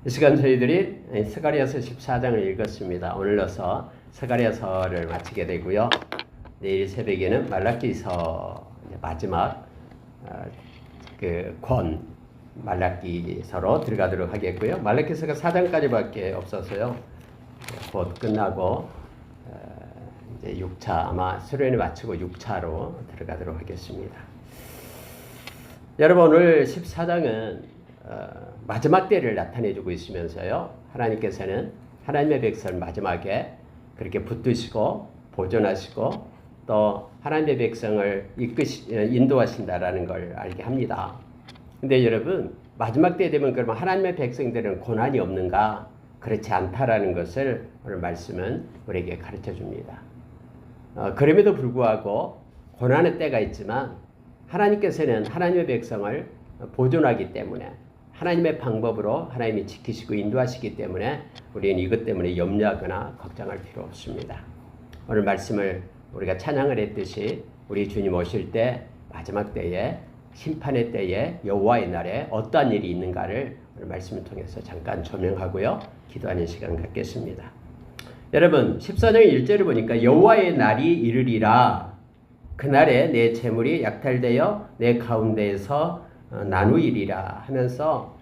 이 시간 저희들이 스가랴서 14장을 읽었습니다. 오늘로서 스가랴서를 마치게 되고요. 내일 새벽에는 말라기서 마지막 권 말라기서로 들어가도록 하겠고요. 말라기서가 4장까지밖에 없어서요. 곧 끝나고 이제 6차 아마 수련회 마치고 6차로 들어가도록 하겠습니다. 여러분 오늘 14장은 마지막 때를 나타내주고 있으면서요. 하나님께서는 하나님의 백성을 마지막에 그렇게 붙드시고 보존하시고 또 하나님의 백성을 인도하신다라는 걸 알게 합니다. 근데 여러분 마지막 때 되면 그러면 하나님의 백성들은 고난이 없는가? 그렇지 않다라는 것을 오늘 말씀은 우리에게 가르쳐 줍니다. 그럼에도 불구하고 고난의 때가 있지만 하나님께서는 하나님의 백성을 보존하기 때문에 하나님의 방법으로 하나님이 지키시고 인도하시기 때문에 우리는 이것 때문에 염려하거나 걱정할 필요 없습니다. 오늘 말씀을 우리가 찬양을 했듯이 우리 주님 오실 때 마지막 때에 심판의 때에 여호와의 날에 어떠한 일이 있는가를 오늘 말씀을 통해서 잠깐 조명하고요. 기도하는 시간 갖겠습니다. 여러분 14장 1절을 보니까 여호와의 날이 이르리라. 그날에 내 재물이 약탈되어 내 가운데에서 나누이리라 하면서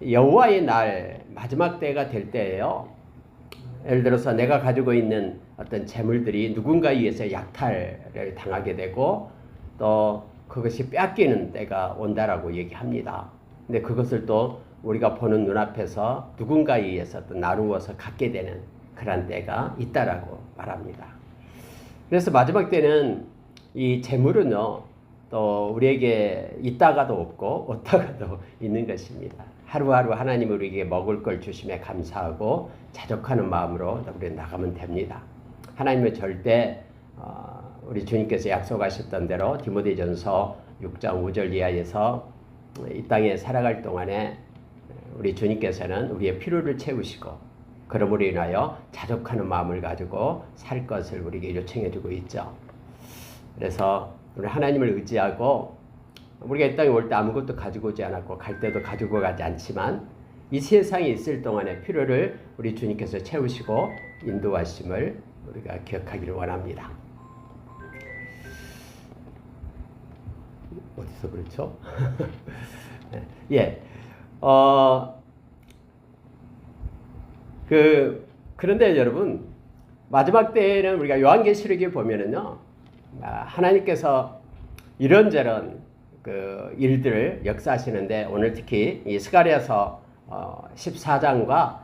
여호와의 날 마지막 때가 될 때예요. 예를 들어서 내가 가지고 있는 어떤 재물들이 누군가에 의해서 약탈을 당하게 되고 또 그것이 뺏기는 때가 온다라고 얘기합니다. 근데 그것을 또 우리가 보는 눈앞에서 누군가에 의해서 또 나누어서 갖게 되는 그런 때가 있다라고 말합니다. 그래서 마지막 때는 이 재물은요, 또 우리에게 있다가도 없고 없다가도 있는 것입니다. 하루하루 하나님이 우리에게 먹을 걸 주심에 감사하고 자족하는 마음으로 우리는 나가면 됩니다. 하나님은 절대 우리 주님께서 약속하셨던 대로 디모데전서 6장 5절 이하에서 이 땅에 살아갈 동안에 우리 주님께서는 우리의 필요를 채우시고 그러므로 인하여 자족하는 마음을 가지고 살 것을 우리에게 요청해 주고 있죠. 그래서 우리 하나님을 의지하고 우리가 이 땅에 올 때 아무것도 가지고 오지 않았고 갈 때도 가지고 가지 않지만 이 세상에 있을 동안의 필요를 우리 주님께서 채우시고 인도하심을 우리가 기억하기를 원합니다. 어디서 그렇죠? 예. 그런데 여러분 마지막 때에는 우리가 요한계시록에 보면은요. 하나님께서 이런저런 그 일들을 역사하시는데 오늘 특히 이 스가랴서 14장과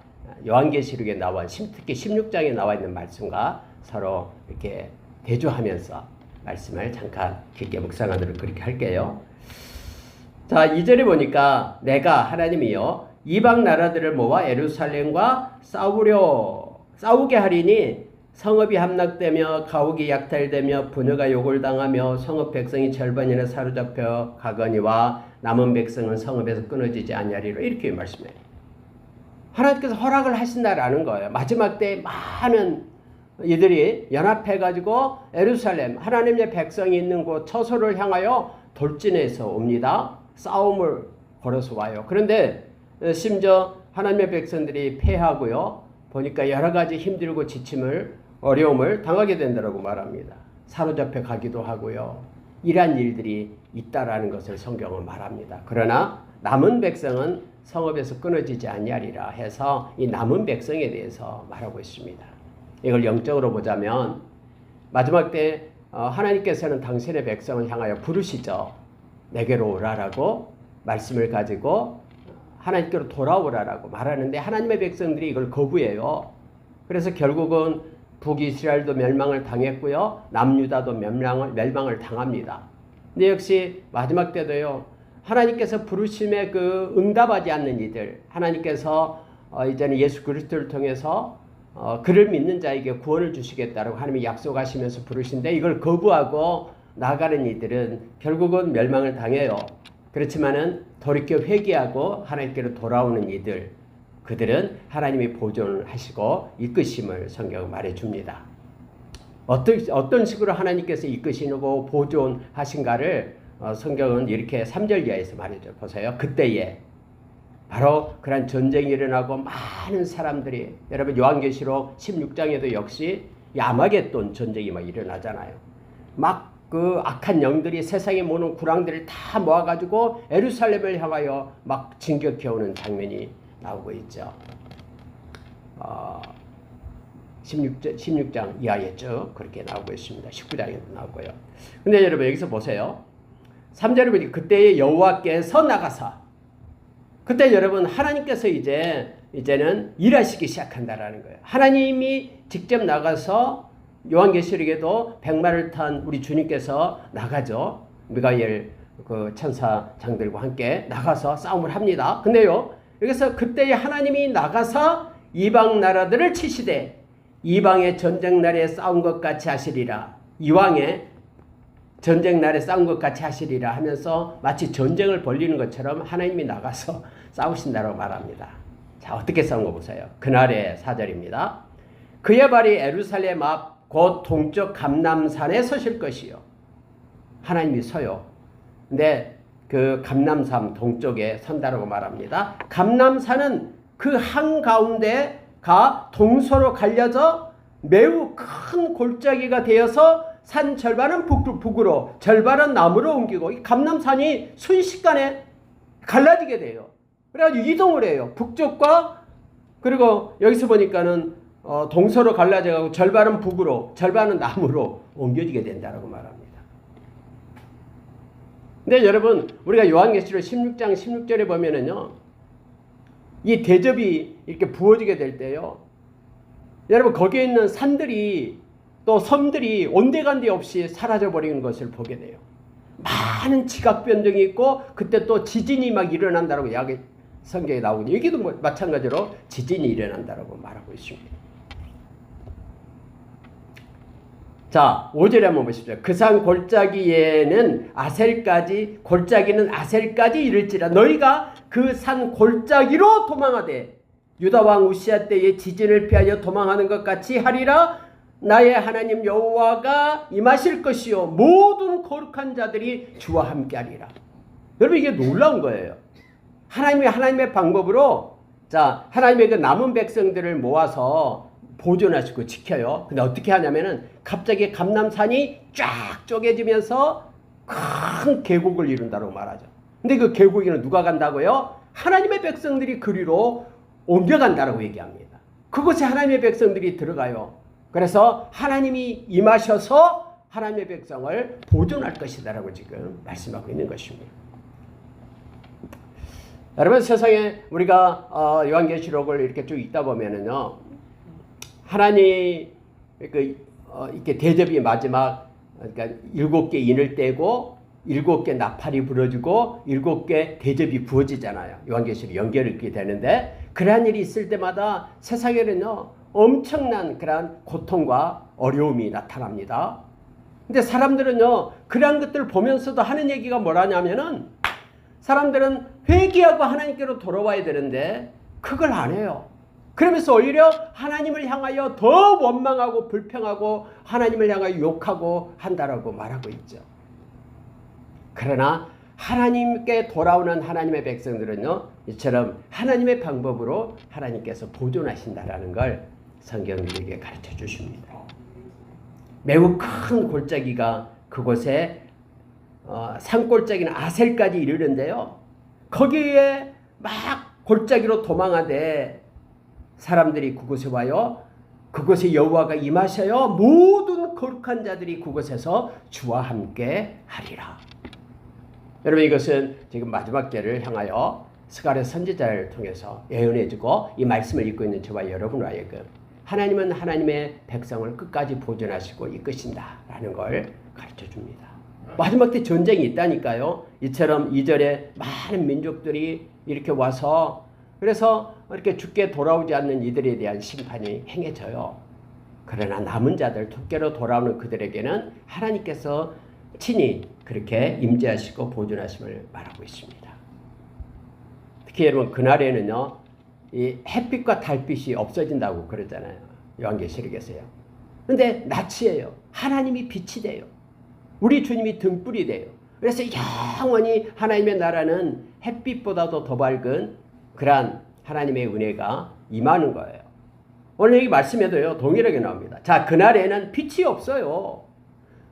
요한계시록에 나와 특히 16장에 나와 있는 말씀과 서로 이렇게 대조하면서 말씀을 잠깐 깊게 묵상하도록 그렇게 할게요. 자, 2절에 보니까 내가 하나님이요 이방 나라들을 모아 예루살렘과 싸우게 하리니 성읍이 함락되며 가옥이 약탈되며 부녀가 욕을 당하며 성읍 백성이 절반이나 사로잡혀 가거니와 남은 백성은 성읍에서 끊어지지 아니하리라. 이렇게 말씀해요. 하나님께서 허락을 하신다라는 거예요. 마지막 때 많은 이들이 연합해가지고 예루살렘 하나님의 백성이 있는 곳 처소를 향하여 돌진해서 옵니다. 싸움을 걸어서 와요. 그런데 심지어 하나님의 백성들이 패하고요. 보니까 여러 가지 힘들고 어려움을 당하게 된다고 말합니다. 사로잡혀 가기도 하고요. 이러한 일들이 있다라는 것을 성경은 말합니다. 그러나 남은 백성은 성읍에서 끊어지지 아니하리라 해서 이 남은 백성에 대해서 말하고 있습니다. 이걸 영적으로 보자면 마지막 때 하나님께서는 당신의 백성을 향하여 부르시죠. 내게로 오라라고 말씀을 가지고 하나님께로 돌아오라라고 말하는데 하나님의 백성들이 이걸 거부해요. 그래서 결국은 북이스라엘도 멸망을 당했고요. 남유다도 멸망을 당합니다. 근데 역시 마지막 때도요. 하나님께서 부르심에 응답하지 않는 이들, 하나님께서 이제는 예수 그리스도를 통해서 그를 믿는 자에게 구원을 주시겠다라고 하나님이 약속하시면서 부르신데 이걸 거부하고 나가는 이들은 결국은 멸망을 당해요. 그렇지만은 돌이켜 회개하고 하나님께로 돌아오는 이들, 그들은 하나님이 보존하시고 이끄심을 성경은 말해줍니다. 어떤 식으로 하나님께서 이끄시고 보존하신가를 성경은 이렇게 3절 이하에서 말해줘 보세요. 그때에 바로 그런 전쟁이 일어나고 많은 사람들이, 여러분 요한계시록 16장에도 역시 이 아마겟돈 전쟁이 막 일어나잖아요. 막 그 악한 영들이 세상에 모는 구랑들을 다 모아가지고 예루살렘을 향하여 막 진격해오는 장면이 나오고 있죠. 16장 이하에 쭉 그렇게 나오고 있습니다. 19장에도 나오고요. 근데 여러분 여기서 보세요. 3절에 보니 그때의 여호와께서 나가사, 그때 여러분 하나님께서 이제는 일하시기 시작한다라는 거예요. 하나님이 직접 나가서 요한계시록에도 백마를 탄 우리 주님께서 나가죠. 미가엘 그 천사장들과 함께 나가서 싸움을 합니다. 근데요, 여기서 그때의 하나님이 나가서 이방 나라들을 치시되 이방의 전쟁 날에 싸운 것 같이 하시리라. 이왕의 전쟁 날에 싸운 것 같이 하시리라 하면서 마치 전쟁을 벌리는 것처럼 하나님이 나가서 싸우신다고 말합니다. 자, 어떻게 싸운 거 보세요. 그날의 4절입니다. 그의 발이 예루살렘 앞 곧 동쪽 감람산에 서실 것이요. 하나님이 서요. 근데 그 감람산 동쪽에 선다라고 말합니다. 감람산은 그 한가운데가 동서로 갈려져 매우 큰 골짜기가 되어서 산 절반은 북으로 절반은 남으로 옮기고 이 감람산이 순식간에 갈라지게 돼요. 그래가지고 이동을 해요. 북쪽과, 그리고 여기서 보니까는 동서로 갈라져가고 절반은 북으로 절반은 남으로 옮겨지게 된다라고 말합니다. 근데 여러분 우리가 요한계시록 16장 16절에 보면은요, 이 대접이 이렇게 부어지게 될 때요, 여러분 거기에 있는 산들이 또 섬들이 온데간데 없이 사라져버리는 것을 보게 돼요. 많은 지각 변동이 있고 그때 또 지진이 막 일어난다라고 성경에 나오거든요. 여기도 마찬가지로 지진이 일어난다라고 말하고 있습니다. 자, 5절에 한번 보십시오. 그 산 골짜기에는 골짜기는 아셀까지 이를지라. 너희가 그 산 골짜기로 도망하되 유다 왕 우시야 때의 지진을 피하여 도망하는 것 같이 하리라. 나의 하나님 여호와가 임하실 것이요 모든 거룩한 자들이 주와 함께하리라. 여러분 이게 놀라운 거예요. 하나님의 방법으로, 자, 하나님의 그 남은 백성들을 모아서 보존하시고 지켜요. 근데 어떻게 하냐면은 갑자기 감람산이 쫙 쪼개지면서 큰 계곡을 이룬다고 말하죠. 근데 그 계곡에는 누가 간다고요? 하나님의 백성들이 그리로 옮겨간다고 얘기합니다. 그곳에 하나님의 백성들이 들어가요. 그래서 하나님이 임하셔서 하나님의 백성을 보존할 것이다라고 지금 말씀하고 있는 것입니다. 여러분 세상에 우리가 요한계시록을 이렇게 쭉 읽다 보면은요, 하나님 이렇게 대접이 마지막, 그러니까 7개 인을 떼고 7개 나팔이 불어지고 7개 대접이 부어지잖아요. 요한계시록 연결을 읽게 되는데, 그러한 일이 있을 때마다 세상에는요 엄청난 그러한 고통과 어려움이 나타납니다. 근데 사람들은요 그러한 것들을 보면서도 하는 얘기가 뭐라냐면은, 사람들은 회개하고 하나님께로 돌아와야 되는데 그걸 안 해요. 그러면서 오히려 하나님을 향하여 더 원망하고 불평하고 하나님을 향하여 욕하고 한다라고 말하고 있죠. 그러나 하나님께 돌아오는 하나님의 백성들은요, 이처럼 하나님의 방법으로 하나님께서 보존하신다라는 걸 성경이 우리에게 가르쳐 주십니다. 매우 큰 골짜기가 그곳에 산골짜기는 아셀까지 이르는데요, 거기에 막 골짜기로 도망하되 사람들이 그곳에 와요. 그곳에 여호와가 임하셔요. 모든 거룩한 자들이 그곳에서 주와 함께 하리라. 여러분 이것은 지금 마지막 때를 향하여 스가랴 선지자를 통해서 예언해주고 이 말씀을 읽고 있는 저와 여러분으로 하여금 하나님은 하나님의 백성을 끝까지 보존하시고 이끄신다라는 걸 가르쳐줍니다. 마지막 때 전쟁이 있다니까요. 이처럼 2절에 많은 민족들이 이렇게 와서, 그래서 이렇게 죽게 돌아오지 않는 이들에 대한 심판이 행해져요. 그러나 남은 자들, 토끼로 돌아오는 그들에게는 하나님께서 친히 그렇게 임재하시고 보존하심을 말하고 있습니다. 특히 여러분 그날에는요, 이 햇빛과 달빛이 없어진다고 그러잖아요. 요한계시록에서요. 근데 낯이에요. 하나님이 빛이 돼요. 우리 주님이 등불이 돼요. 그래서 영원히 하나님의 나라는 햇빛보다도 더 밝은 그러한 하나님의 은혜가 임하는 거예요. 오늘 여기 말씀에도요, 동일하게 나옵니다. 자, 그날에는 빛이 없어요.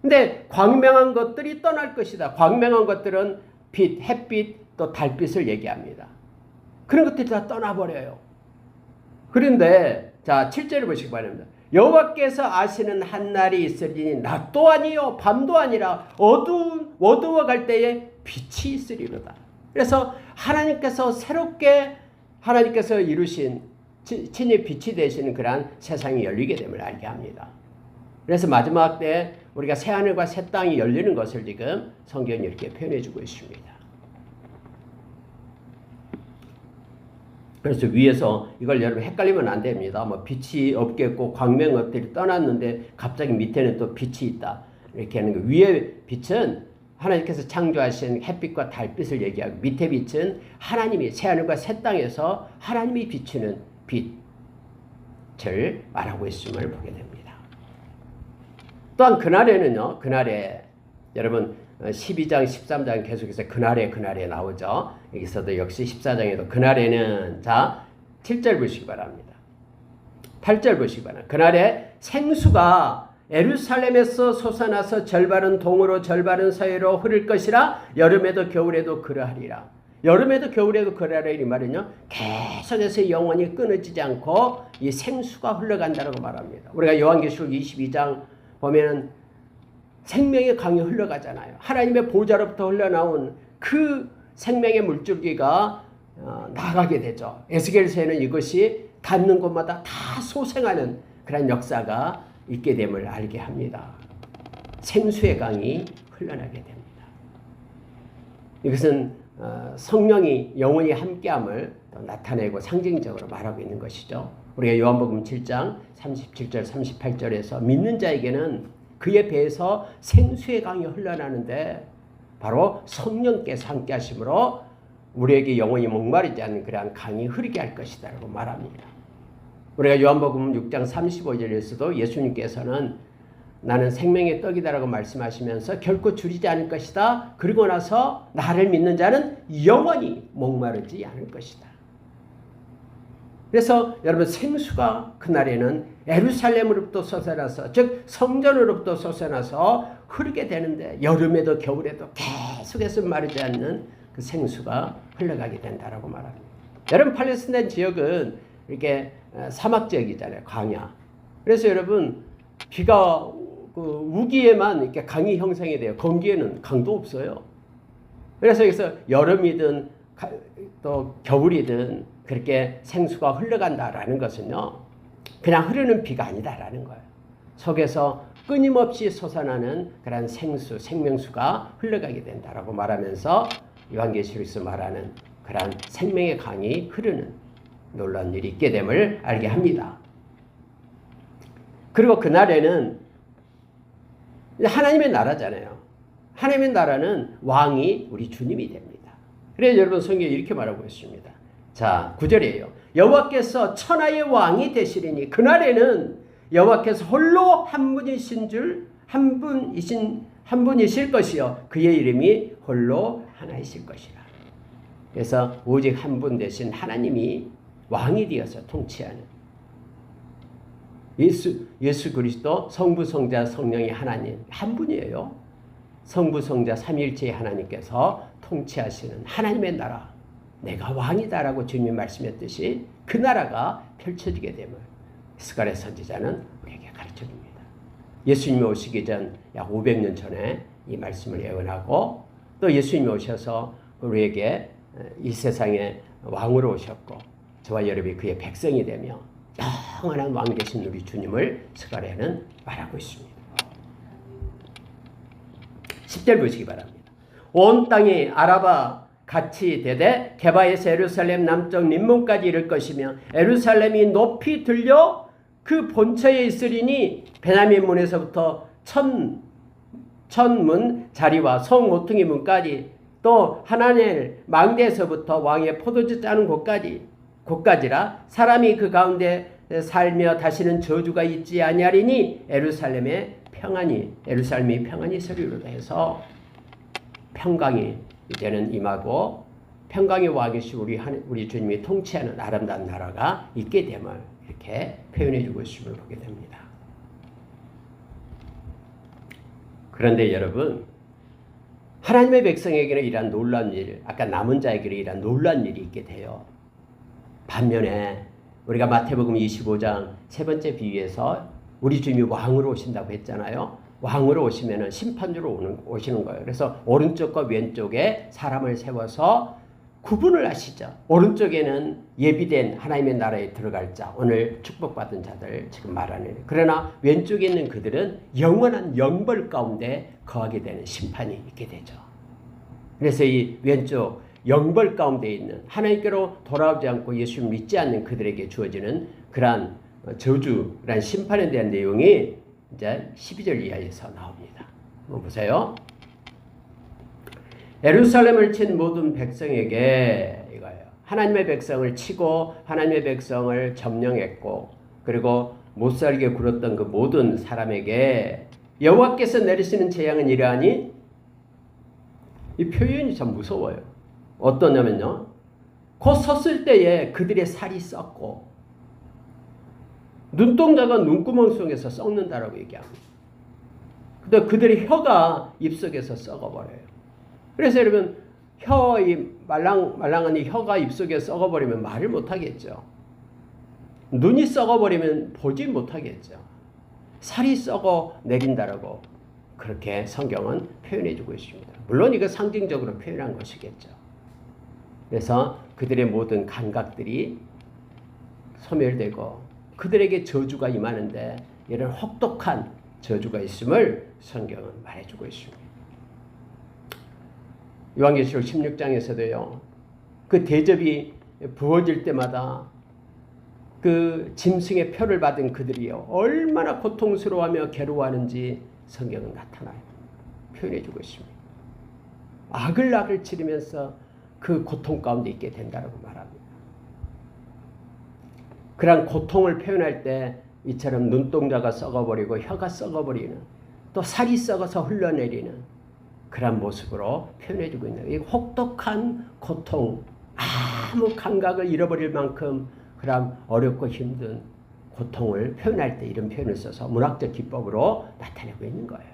근데 광명한 것들이 떠날 것이다. 광명한 것들은 빛, 햇빛, 또 달빛을 얘기합니다. 그런 것들이 다 떠나버려요. 그런데 자, 7절을 보시기 바랍니다. 여호와께서 아시는 한 날이 있으리니 낮도 아니요 밤도 아니라 어두워갈 때에 빛이 있으리로다. 그래서 하나님께서 새롭게 하나님께서 이루신 친히 빛이 되시는 그러한 세상이 열리게 됨을 알게 합니다. 그래서 마지막 때 우리가 새하늘과 새 땅이 열리는 것을 지금 성경이 이렇게 표현해 주고 있습니다. 그래서 위에서 이걸 여러분 헷갈리면 안 됩니다. 뭐 빛이 없겠고 광명 것들이 떠났는데 갑자기 밑에는 또 빛이 있다. 이렇게 하는 거. 위에 빛은 하나님께서 창조하신 햇빛과 달빛을 얘기하고 밑에 빛은 하나님이 새하늘과 새 땅에서 하나님이 비추는 빛을 말하고 있음을 보게 됩니다. 또한 그날에는요. 그날에 여러분 12장 13장 계속해서 그날에 나오죠. 여기서도 역시 14장에도 그날에는 자 7절 보시기 바랍니다. 8절 보시기 바랍니다. 그날에 생수가 예루살렘에서 솟아나서 절반은 동으로 절반은 서해로 흐를 것이라. 여름에도 겨울에도 그러하리라. 여름에도 겨울에도 그러하리라. 이 말은요 계속해서 영원히 끊어지지 않고 이 생수가 흘러간다고 말합니다. 우리가 요한계시록 22장 보면은 생명의 강이 흘러가잖아요. 하나님의 보좌로부터 흘러나온 그 생명의 물줄기가 나가게 되죠. 에스겔서에는 이것이 닿는 곳마다 다 소생하는 그런 역사가 있게 됨을 알게 합니다. 생수의 강이 흘러나게 됩니다. 이것은 성령이 영원히 함께함을 나타내고 상징적으로 말하고 있는 것이죠. 우리가 요한복음 7장 37절 38절에서 믿는 자에게는 그에 비해서 생수의 강이 흘러나는데 바로 성령께서 함께 하심으로 우리에게 영원히 목마르지 않는 그러한 강이 흐르게 할 것이다 라고 말합니다. 우리가 요한복음 6장 35절에서도 예수님께서는 나는 생명의 떡이다라고 말씀하시면서 결코 줄이지 않을 것이다. 그리고 나서 나를 믿는 자는 영원히 목마르지 않을 것이다. 그래서 여러분 생수가 그날에는 예루살렘으로부터 솟아나서 즉 성전으로부터 솟아나서 흐르게 되는데 여름에도 겨울에도 계속해서 마르지 않는 그 생수가 흘러가게 된다라고 말합니다. 여러분 팔레스타인 지역은 이렇게 사막 지역이잖아요. 광야. 그래서 여러분 비가 그 우기에만 이렇게 강이 형성이 돼요. 건기에는 강도 없어요. 그래서 여기서 여름이든 또 겨울이든 그렇게 생수가 흘러간다라는 것은요. 그냥 흐르는 비가 아니다라는 거예요. 속에서 끊임없이 솟아나는 그런 생수, 생명수가 흘러가게 된다라고 말하면서 요한계시록에서 말하는 그런 생명의 강이 흐르는 놀라운 일이 있게 됨을 알게 합니다. 그리고 그날에는 하나님의 나라잖아요. 하나님의 나라는 왕이 우리 주님이 됩니다. 그래서 여러분 성경에 이렇게 말하고 있습니다. 자, 9절이에요. 여호와께서 천하의 왕이 되시리니 그날에는 여호와께서 홀로 한 분이실 것이요 그의 이름이 홀로 하나이실 것이라. 그래서 오직 한 분 되신 하나님이 왕이 되어서 통치하는 예수 그리스도 성부 성자 성령의 하나님 한 분이에요. 성부 성자 삼위일체의 하나님께서 통치하시는 하나님의 나라. 내가 왕이다라고 주님이 말씀했듯이 그 나라가 펼쳐지게 됨을 스가랴 선지자는 우리에게 가르쳐줍니다. 예수님이 오시기 전 약 500년 전에 이 말씀을 예언하고 또 예수님이 오셔서 우리에게 이 세상에 왕으로 오셨고 저와 여러분이 그의 백성이 되며 영원한 왕 되신 우리 주님을 스가랴는 말하고 있습니다. 10절 보시기 바랍니다. 온 땅이 아라바 같이 되되 게바에서 예루살렘 남쪽 림몬까지 이를 것이며 예루살렘이 높이 들려 그 본처에 있으리니 베냐민 문에서부터 천문 자리와 성 모퉁이 문까지 또 하나넬 망대에서부터 왕의 포도주 짜는 곳까지라 사람이 그 가운데 살며 다시는 저주가 있지 아니하리니 예루살렘이 평안히 서리로다 해서 평강이 이제는 임하고 평강의 왕이시 우리 주님이 통치하는 아름다운 나라가 있게 됨을 이렇게 표현해주고 있음을 보게 됩니다. 그런데 여러분, 하나님의 백성에게는 이러한 놀라운 일, 아까 남은 자에게는 이러한 놀라운 일이 있게 돼요. 반면에 우리가 마태복음 25장 세 번째 비유에서 우리 주님이 왕으로 오신다고 했잖아요. 왕으로 오시면은 심판주로 오시는 거예요. 그래서 오른쪽과 왼쪽에 사람을 세워서 구분을 하시죠. 오른쪽에는 예비된 하나님의 나라에 들어갈 자, 오늘 축복받은 자들 지금 말하는. 그러나 왼쪽에 있는 그들은 영원한 영벌 가운데 거하게 되는 심판이 있게 되죠. 그래서 이 왼쪽 영벌 가운데 있는 하나님께로 돌아오지 않고 예수를 믿지 않는 그들에게 주어지는 그러한 저주란 심판에 대한 내용이 이제 12절 이하에서 나옵니다. 한번 보세요. 예루살렘을 친 모든 백성에게 이거예요. 하나님의 백성을 치고 하나님의 백성을 점령했고 그리고 못살게 굴었던 그 모든 사람에게 여호와께서 내리시는 재앙은 이러하니, 이 표현이 참 무서워요. 어떠냐면요, 곧 섰을 때에 그들의 살이 썩고 눈동자가 눈구멍 속에서 썩는다라고 얘기합니다. 근데 그들의 혀가 입속에서 썩어버려요. 그래서 여러분, 이 말랑한 이 혀가 입속에 썩어버리면 말을 못하겠죠. 눈이 썩어버리면 보지 못하겠죠. 살이 썩어 내린다라고 그렇게 성경은 표현해주고 있습니다. 물론 이거 상징적으로 표현한 것이겠죠. 그래서 그들의 모든 감각들이 소멸되고 그들에게 저주가 임하는데 이런 혹독한 저주가 있음을 성경은 말해주고 있습니다. 요한계시록 16장에서도요. 그 대접이 부어질 때마다 그 짐승의 표를 받은 그들이요. 얼마나 고통스러워하며 괴로워하는지 성경은 나타나요. 표현해주고 있습니다. 악을 치르면서 그 고통 가운데 있게 된다고 말합니다. 그런 고통을 표현할 때 이처럼 눈동자가 썩어버리고 혀가 썩어버리는, 또 살이 썩어서 흘러내리는 그런 모습으로 표현해주고 있는, 이 혹독한 고통, 아무 감각을 잃어버릴 만큼 그런 어렵고 힘든 고통을 표현할 때 이런 표현을 써서 문학적 기법으로 나타내고 있는 거예요.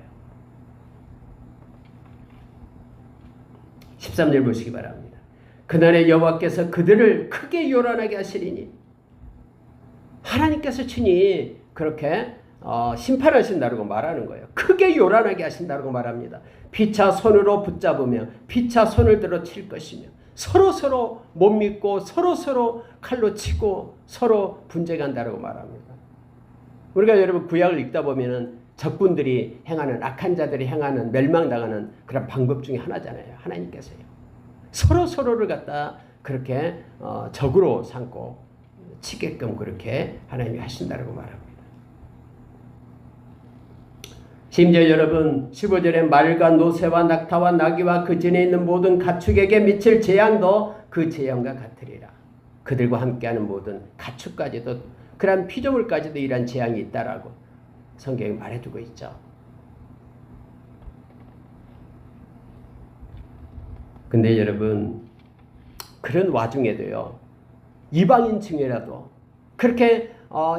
13절 보시기 바랍니다. 그날에 여호와께서 그들을 크게 요란하게 하시리니, 하나님께서 친히 그렇게 심판하신다고 말하는 거예요. 크게 요란하게 하신다고 말합니다. 피차 손으로 붙잡으며 피차 손을 들어 칠 것이며 서로 못 믿고 서로 칼로 치고 서로 분쟁한다고 말합니다. 우리가 여러분 구약을 읽다 보면은 적군들이 행하는, 악한 자들이 행하는, 멸망당하는 그런 방법 중에 하나잖아요. 하나님께서요. 서로를 갖다 그렇게 적으로 삼고 치게끔 그렇게 하나님이 하신다고 말합니다. 심지어 여러분 15절에 말과 노새와 낙타와 나귀와 그 전에 있는 모든 가축에게 미칠 재앙도 그 재앙과 같으리라. 그들과 함께하는 모든 가축까지도, 그러한 피조물까지도 이러한 재앙이 있다라고 성경이 말해주고 있죠. 근데 여러분, 그런 와중에도요, 이방인 중에라도 그렇게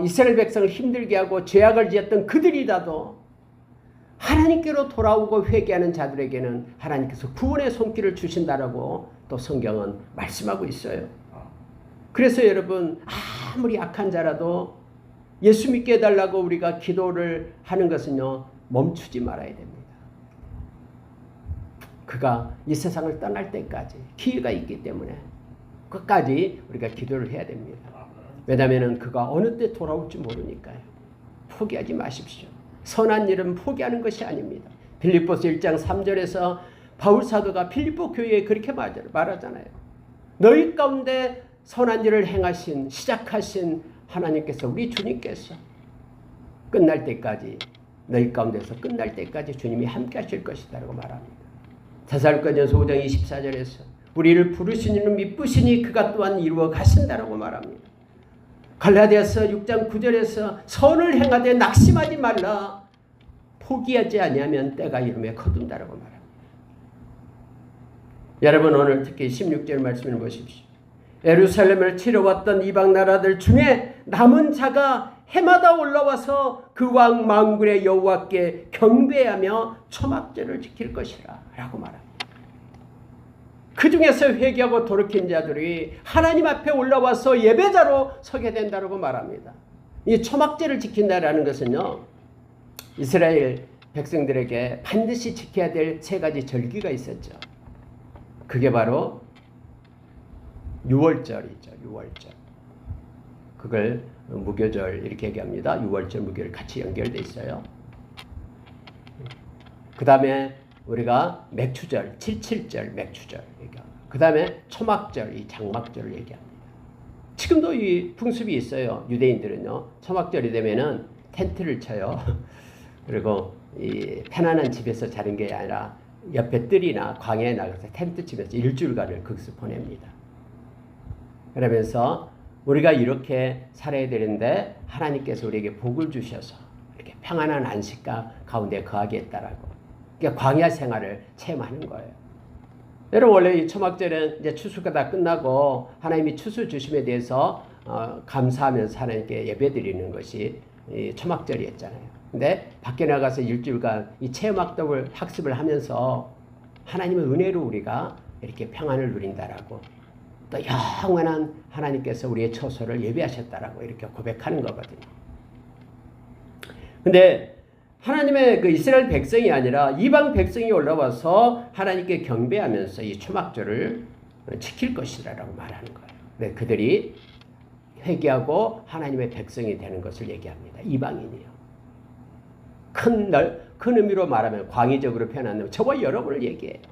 이스라엘 백성을 힘들게 하고 죄악을 지었던 그들이라도 하나님께로 돌아오고 회개하는 자들에게는 하나님께서 구원의 손길을 주신다라고 또 성경은 말씀하고 있어요. 그래서 여러분, 아무리 악한 자라도 예수 믿게 해달라고 우리가 기도를 하는 것은요, 멈추지 말아야 됩니다. 그가 이 세상을 떠날 때까지 기회가 있기 때문에 끝까지 우리가 기도를 해야 됩니다. 왜냐하면 그가 어느 때 돌아올지 모르니까요. 포기하지 마십시오. 선한 일은 포기하는 것이 아닙니다. 빌립보서 1장 3절에서 바울 사도가 빌립보 교회에 그렇게 말하잖아요. 너희 가운데 선한 일을 행하신, 시작하신 하나님께서, 우리 주님께서 끝날 때까지, 너희 가운데서 끝날 때까지 주님이 함께 하실 것이다라고 말합니다. 데살로니가전서 5장 24절에서 우리를 부르신 이는 미쁘시니 그가 또한 이루어 가신다라고 말합니다. 갈라디아서 6장 9절에서 선을 행하되 낙심하지 말라. 포기하지 아니하면 때가 이름에 거둔다라고 말합니다. 여러분 오늘 특히 16절 말씀을 보십시오. 예루살렘을 치러왔던 이방 나라들 중에 남은 자가 해마다 올라와서 그 왕 만군의 여호와께 경배하며 초막절을 지킬 것이라 라고 말합니다. 그 중에서 회개하고 돌이킨 자들이 하나님 앞에 올라와서 예배자로 서게 된다고 말합니다. 이 초막절을 지킨다라는 것은요, 이스라엘 백성들에게 반드시 지켜야 될 세 가지 절기가 있었죠. 그게 바로 유월절이죠. 유월절. 그걸 무교절 이렇게 얘기합니다. 유월절, 무교절 같이 연결돼 있어요. 그 다음에 우리가 맥추절, 77절 맥추절 얘기합니다. 그 다음에 초막절, 이 장막절을 얘기합니다. 지금도 이 풍습이 있어요. 유대인들은요, 초막절이 되면은 텐트를 쳐요. 그리고 이 편안한 집에서 자는 게 아니라 옆에 뜰이나 광야에 나가서 텐트 치면서 일주일간을 거기서 보냅니다. 그러면서 우리가 이렇게 살아야 되는데 하나님께서 우리에게 복을 주셔서 이렇게 평안한 안식 가운데 거하겠다라고, 그러니까 광야 생활을 체험하는 거예요. 여러분 원래 이 초막절은 이제 추수가 다 끝나고 하나님이 추수 주심에 대해서 감사하면서 하나님께 예배드리는 것이 이 초막절이었잖아요. 근데 밖에 나가서 일주일간 이 체험학습을 학습을 하면서 하나님의 은혜로 우리가 이렇게 평안을 누린다라고, 또 영원한 하나님께서 우리의 처소를 예배하셨다라고 이렇게 고백하는 거거든요. 근데 하나님의 그 이스라엘 백성이 아니라 이방 백성이 올라와서 하나님께 경배하면서 이 초막절을 지킬 것이라고 말하는 거예요. 네, 그들이 회개하고 하나님의 백성이 되는 것을 얘기합니다. 이방인이요. 큰 의미로 말하면 광의적으로 표현하면 저와 여러분을 얘기해요.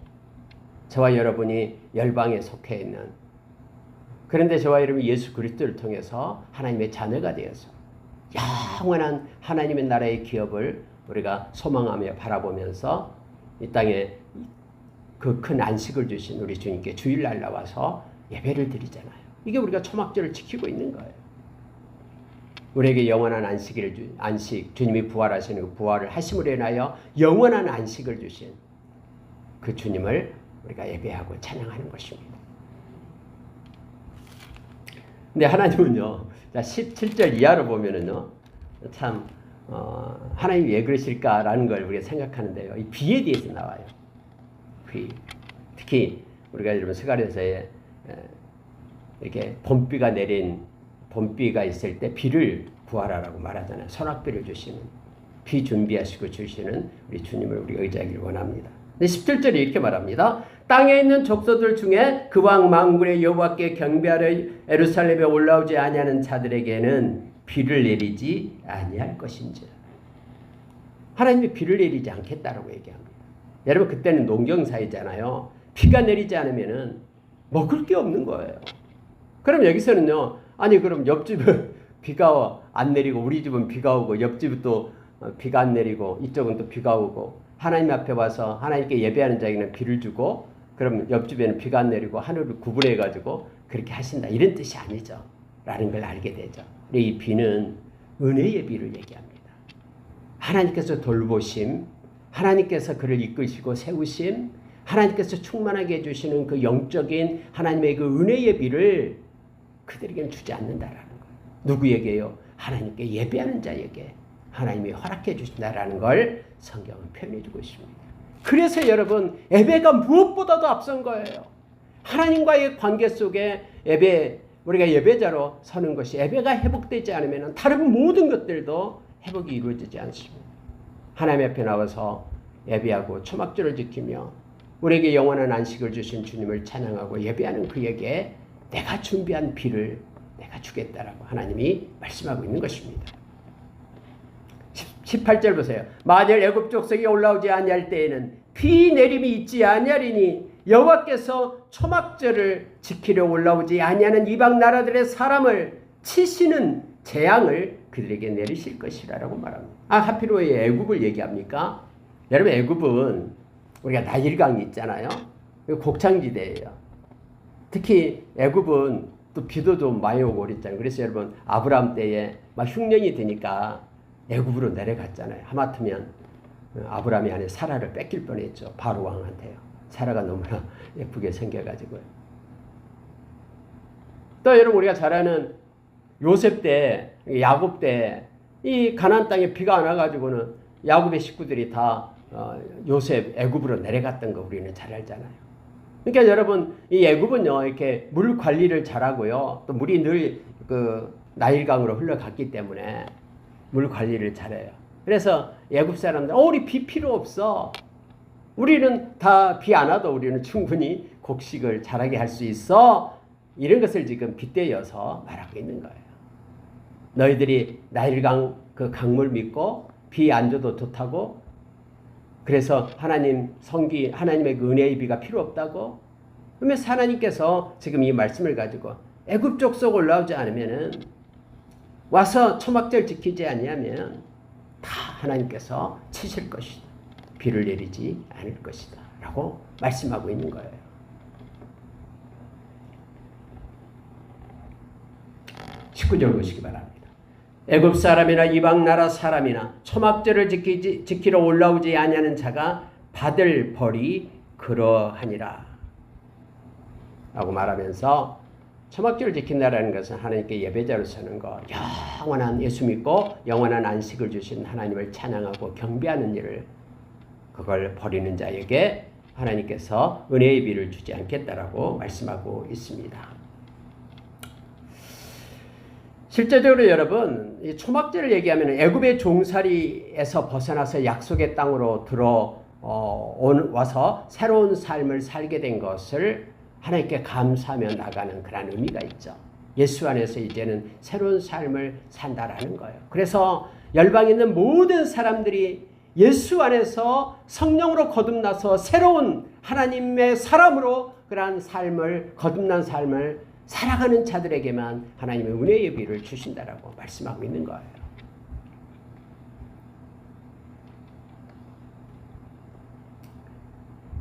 저와 여러분이 열방에 속해 있는, 그런데 저와 여러분이 예수 그리스도를 통해서 하나님의 자녀가 되어서 영원한 하나님의 나라의 기업을 우리가 소망하며 바라보면서 이 땅에 그 큰 안식을 주신 우리 주님께 주일날 나와서 예배를 드리잖아요. 이게 우리가 초막절을 지키고 있는 거예요. 우리에게 영원한 안식, 주님이 부활하시는 그 부활을 하심으로 인하여 영원한 안식을 주신 그 주님을 우리가 예배하고 찬양하는 것입니다. 근데 하나님은요, 17절 이하로 보면은요, 참 하나님이 왜 그러실까라는 걸 우리가 생각하는데요, 이 비에 대해서 나와요. 비. 특히 우리가 여러분 스가랴서에 이렇게 봄비가 있을 때 비를 구하라라고 말하잖아요. 소낙비를 주시는, 비 준비하시고 주시는 우리 주님을 우리가 의지하기를 원합니다. 근데 17절에 이렇게 말합니다. 땅에 있는 족속들 중에 그 왕 만군의 여호와께 경배하러 예루살렘에 올라오지 아니하는 자들에게는 비를 내리지 아니할 것인지. 하나님이 비를 내리지 않겠다라고 얘기합니다. 여러분 그때는 농경사이잖아요. 비가 내리지 않으면은 먹을 게 없는 거예요. 그럼 여기서는요, 아니 그럼 옆집은 비가 안 내리고 우리 집은 비가 오고 옆집은 또 비가 안 내리고 이쪽은 또 비가 오고 하나님 앞에 와서 하나님께 예배하는 자에게는 비를 주고 그럼 옆집에는 비가 안 내리고 하늘을 구분해 가지고 그렇게 하신다, 이런 뜻이 아니죠 라는 걸 알게 되죠. 이 비는 은혜의 비를 얘기합니다. 하나님께서 돌보심, 하나님께서 그를 이끄시고 세우심, 하나님께서 충만하게 해주시는 그 영적인 하나님의 그 은혜의 비를 그들에게는 주지 않는다라는 거예요. 누구에게요? 하나님께 예배하는 자에게 하나님이 허락해 주신다라는 걸 성경은 표현해 주고 있습니다. 그래서 여러분 예배가 무엇보다도 앞선 거예요. 하나님과의 관계 속에 우리가 예배자로 서는 것이, 예배가 회복되지 않으면 다른 모든 것들도 회복이 이루어지지 않습니다. 하나님 앞에 나와서 예배하고 초막절을 지키며 우리에게 영원한 안식을 주신 주님을 찬양하고 예배하는 그에게 내가 준비한 비를 내가 주겠다라고 하나님이 말씀하고 있는 것입니다. 18절 보세요. 만일 애굽 족속이 올라오지 아니할 때에는 비 내림이 있지 아니하리니 여호와께서 초막절을 지키려 올라오지 아니하는 이방 나라들의 사람을 치시는 재앙을 그들에게 내리실 것이라고 말합니다. 하필 왜 애굽을 얘기합니까? 여러분 애굽은 우리가 나일강이 있잖아요. 곡창지대예요. 특히 애굽은 또 비도 좀 많이 오고 그랬잖아요. 그래서 여러분 아브라함 때에 막 흉년이 되니까 애굽으로 내려갔잖아요. 하마터면 아브라함이 안에 사라를 뺏길 뻔했죠. 바로 왕한테요. 사라가 너무나 예쁘게 생겨가지고요. 또 여러분 우리가 잘 아는 요셉 때, 야곱 때 이 가나안 땅에 비가 안 와가지고는 야곱의 식구들이 다 요셉 애굽으로 내려갔던 거 우리는 잘 알잖아요. 그러니까 여러분 이 애굽은요 이렇게 물 관리를 잘하고요 또 물이 늘 그 나일강으로 흘러갔기 때문에 물 관리를 잘해요. 그래서 애굽 사람들 우리 비 필요 없어. 우리는 다 비 안 와도 우리는 충분히 곡식을 자라게 할 수 있어. 이런 것을 지금 빗대어서 말하고 있는 거예요. 너희들이 나일강 그 강물 믿고 비 안 줘도 좋다고 그래서 하나님의 그 은혜의 비가 필요 없다고 그러면 하나님께서 지금 이 말씀을 가지고 애굽 족속 올라오지 않으면은 와서 초막절 지키지 아니하면 다 하나님께서 치실 것이다. 비를 내리지 않을 것이다. 라고 말씀하고 있는 거예요. 19절 보시기 바랍니다. 애굽 사람이나 이방 나라 사람이나 초막절을 지키러 올라오지 아니하는 자가 받을 벌이 그러하니라. 라고 말하면서 초막절을 지킨다라는 것은 하나님께 예배자로 서는 것, 영원한 예수 믿고 영원한 안식을 주신 하나님을 찬양하고 경배하는 일을 그걸 버리는 자에게 하나님께서 은혜의 비를 주지 않겠다라고 말씀하고 있습니다. 실제적으로 여러분 이 초막절을 얘기하면 애굽의 종살이에서 벗어나서 약속의 땅으로 와서 새로운 삶을 살게 된 것을 하나님께 감사하며 나가는 그런 의미가 있죠. 예수 안에서 이제는 새로운 삶을 산다라는 거예요. 그래서 열방에 있는 모든 사람들이 예수 안에서 성령으로 거듭나서 새로운 하나님의 사람으로 그러한 삶을 거듭난 삶을 살아가는 자들에게만 하나님의 은혜의 비를 주신다라고 말씀하고 있는 거예요.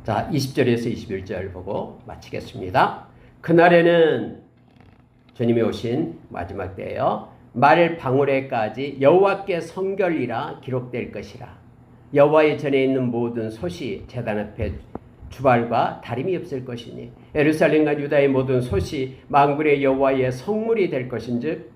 자, 20절에서 21절 보고 마치겠습니다. 그날에는 주님이 오신 마지막 때예요. 말 방울에까지 여호와께 성결이라 기록될 것이라. 여호와의 전에 있는 모든 솥이 제단 앞에 주발과 다름이 없을 것이니 예루살렘과 유다의 모든 솥이 만군의 여호와의 성물이 될 것인즉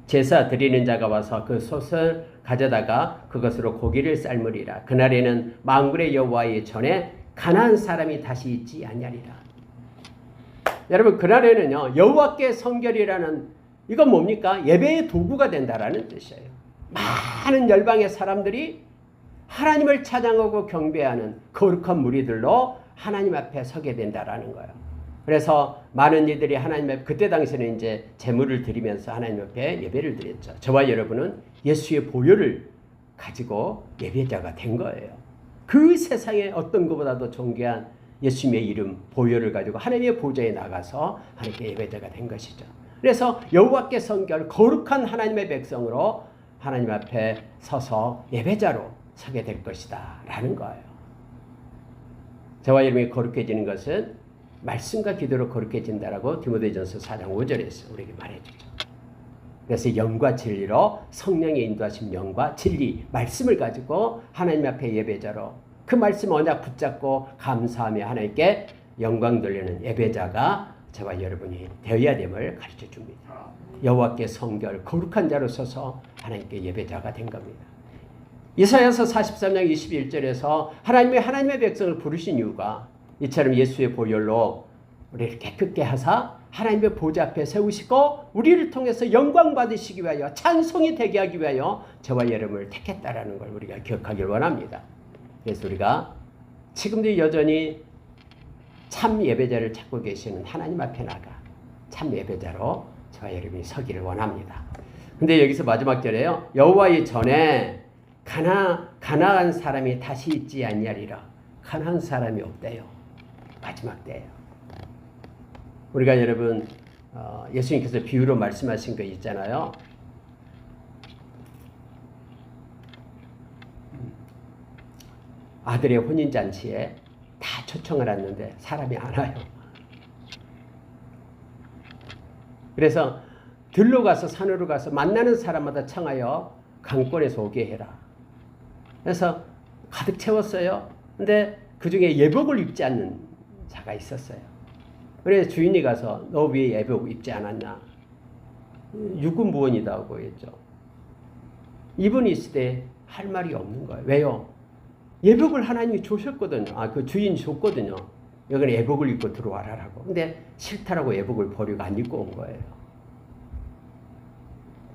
제사 드리는 자가 와서 그 솥을 가져다가 그것으로 고기를 삶으리라. 그날에는 만군의 여호와의 전에 가나안 사람이 다시 있지 아니하리라. 여러분 그날에는요 여호와께 성결이라는 이건 뭡니까? 예배의 도구가 된다라는 뜻이에요. 많은 열방의 사람들이 하나님을 찬양하고 경배하는 거룩한 무리들로 하나님 앞에 서게 된다라는 거예요. 그래서 많은 이들이 하나님 앞에 그때 당시에는 이제 제물을 드리면서 하나님 앞에 예배를 드렸죠. 저와 여러분은 예수의 보혈을 가지고 예배자가 된 거예요. 그 세상에 어떤 것보다도 존귀한 예수님의 이름 보혈을 가지고 하나님의 보좌에 나가서 하나님께 예배자가 된 것이죠. 그래서 여호와께 성결 거룩한 하나님의 백성으로 하나님 앞에 서서 예배자로 서게 될 것이다 라는 거예요. 저와 여러분이 거룩해지는 것은 말씀과 기도로 거룩해진다라고 디모데전서 4장 5절에서 우리에게 말해주죠. 그래서 영과 진리로 성령의 인도하신 영과 진리 말씀을 가지고 하나님 앞에 예배자로 그 말씀 언약 붙잡고 감사하며 하나님께 영광 돌리는 예배자가 저와 여러분이 되어야 됨을 가르쳐 줍니다. 여호와께 성결 거룩한 자로 서서 하나님께 예배자가 된 겁니다. 이사야서 43장 21절에서 하나님의 백성을 부르신 이유가 이처럼 예수의 보혈로 우리를 깨끗게 하사 하나님의 보좌 앞에 세우시고 우리를 통해서 영광 받으시기 위하여 찬송이 되게 하기 위하여 저와 여러분을 택했다라는 걸 우리가 기억하길 원합니다. 그래서 우리가 지금도 여전히 참 예배자를 찾고 계시는 하나님 앞에 나가 참 예배자로 저와 여러분이 서기를 원합니다. 근데 여기서 마지막 절에요. 여호와의 전에 가나안 사람이 다시 있지 아니하리라. 가나안 사람이 없대요. 마지막 때예요. 우리가 여러분 예수님께서 비유로 말씀하신 거 있잖아요. 아들의 혼인잔치에 다 초청을 했는데 사람이 안 와요. 그래서 들로 가서 산으로 가서 만나는 사람마다 청하여 강권에서 오게 해라. 그래서 가득 채웠어요. 근데 그 중에 예복을 입지 않는 자가 있었어요. 그래서 주인이 가서 너 왜 예복 입지 않았냐? 유구무원이다고 했죠. 이분이 있을 때 할 말이 없는 거예요. 왜요? 예복을 하나님이 주셨거든요. 그 주인이 줬거든요. 여기는 예복을 입고 들어와라라고. 근데 싫다라고 예복을 버리고 안 입고 온 거예요.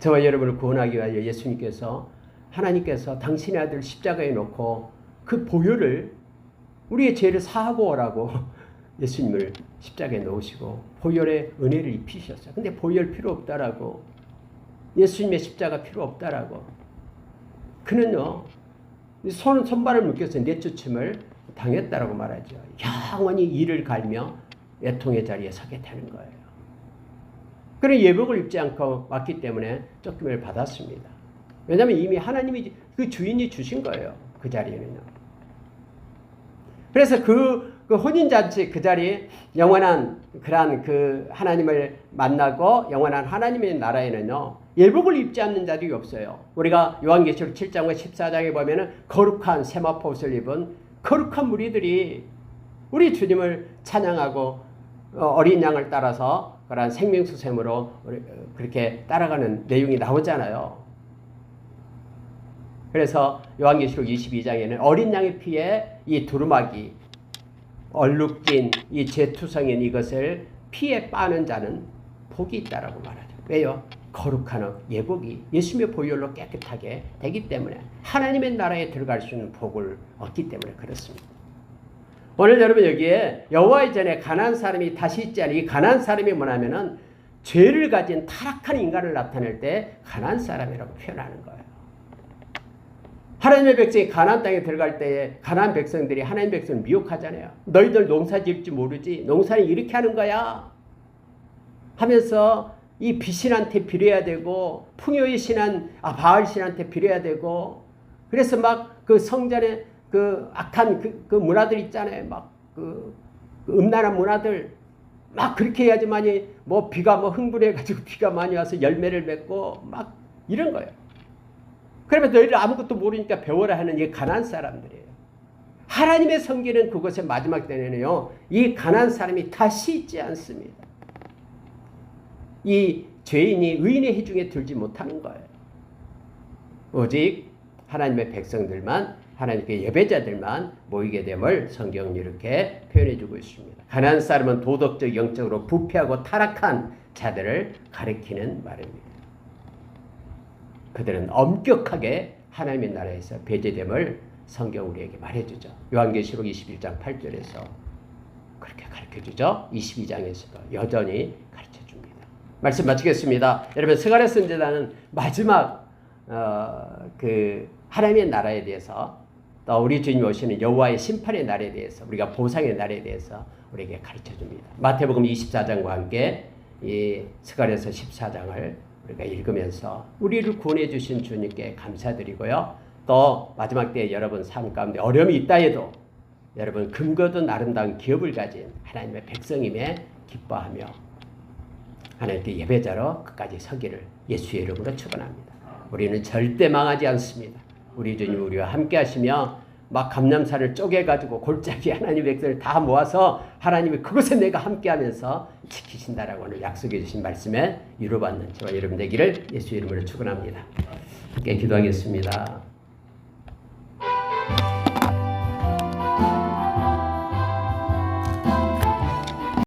저와 여러분을 구원하기 위하여 예수님께서 하나님께서 당신의 아들 십자가에 놓고 그 보혈을 우리의 죄를 사하고 오라고 예수님을 십자가에 놓으시고 보혈의 은혜를 입히셨어요. 근데 보혈 필요 없다라고, 예수님의 십자가 필요 없다라고. 그는요 손발을 묶여서 내쫓음을 당했다라고 말하죠. 영원히 이를 갈며 애통의 자리에 서게 되는 거예요. 그런 예복을 입지 않고 왔기 때문에 쫓김을 받았습니다. 왜냐하면 이미 하나님이 그 주인이 주신 거예요. 그 자리에는요. 그래서 그 혼인잔치 그 자리에 영원한 그러한 그 하나님을 만나고 영원한 하나님의 나라에는요 예복을 입지 않는 자들이 없어요. 우리가 요한계시록 7장과 14장에 보면은 거룩한 세마포 옷을 입은 거룩한 무리들이 우리 주님을 찬양하고 어린 양을 따라서 그러한 생명수샘으로 그렇게 따라가는 내용이 나오잖아요. 그래서 요한계시록 22장에는 어린 양의 피에 이 두루마기 얼룩진 이 제투성인 이것을 피에 빠는 자는 복이 있다라고 말하죠. 왜요? 거룩한 예복이 예수님의 보혈로 깨끗하게 되기 때문에 하나님의 나라에 들어갈 수 있는 복을 얻기 때문에 그렇습니다. 오늘 여러분 여기에 여호와의 전에 가난한 사람이 다시 있지 않은 이 가난한 사람이 뭐냐면은 죄를 가진 타락한 인간을 나타낼 때 가난한 사람이라고 표현하는 거예요. 하나님의 백성이 가나안 땅에 들어갈 때에 가나안 백성들이 하나님 백성을 미혹하잖아요. 너희들 농사 지을지 모르지? 농사는 이렇게 하는 거야 하면서 이 비신한테 빌어야 되고 풍요의 신한 바알 신한테 빌어야 되고, 그래서 막 그 성전에 그 악한 그 문화들 있잖아요. 막 그 음란한 문화들 막 그렇게 해야지만이 뭐 비가 뭐 흥분해가지고 비가 많이 와서 열매를 맺고 막 이런 거예요. 그러면 너희들 아무것도 모르니까 배워라 하는 이 가난한 사람들이에요. 하나님의 성기는 그것의 마지막 때는요 이 가난한 사람이 다시 있지 않습니다. 이 죄인이 의인의 해중에 들지 못하는 거예요. 오직 하나님의 백성들만, 하나님께 예배자들만 모이게 됨을 성경은 이렇게 표현해주고 있습니다. 가난한 사람은 도덕적, 영적으로 부패하고 타락한 자들을 가리키는 말입니다. 그들은 엄격하게 하나님의 나라에서 배제됨을 성경 우리에게 말해주죠. 요한계시록 21장 8절에서 그렇게 가르쳐주죠. 22장에서도 여전히 가르쳐줍니다. 말씀 마치겠습니다. 여러분 스가랴 선지자는 마지막 그 하나님의 나라에 대해서 또 우리 주님 오시는 여호와의 심판의 날에 대해서 우리가 보상의 날에 대해서 우리에게 가르쳐줍니다. 마태복음 24장과 함께 이 스가랴서 14장을 우리가 읽으면서 우리를 구원해 주신 주님께 감사드리고요. 또 마지막 때에 여러분 삶 가운데 어려움이 있다 해도 여러분 금거든 아름다운 기업을 가진 하나님의 백성임에 기뻐하며 하나님께 예배자로 끝까지 서기를 예수의 이름으로 축원합니다. 우리는 절대 망하지 않습니다. 우리 주님 우리와 함께 하시며 막 감람산을 쪼개가지고 골짜기 하나님의 백성을 다 모아서 하나님이 그곳에 내가 함께하면서 지키신다라고 오늘 약속해 주신 말씀에 위로받는 저와 여러분 되기를 예수의 이름으로 축원합니다. 함께 기도하겠습니다.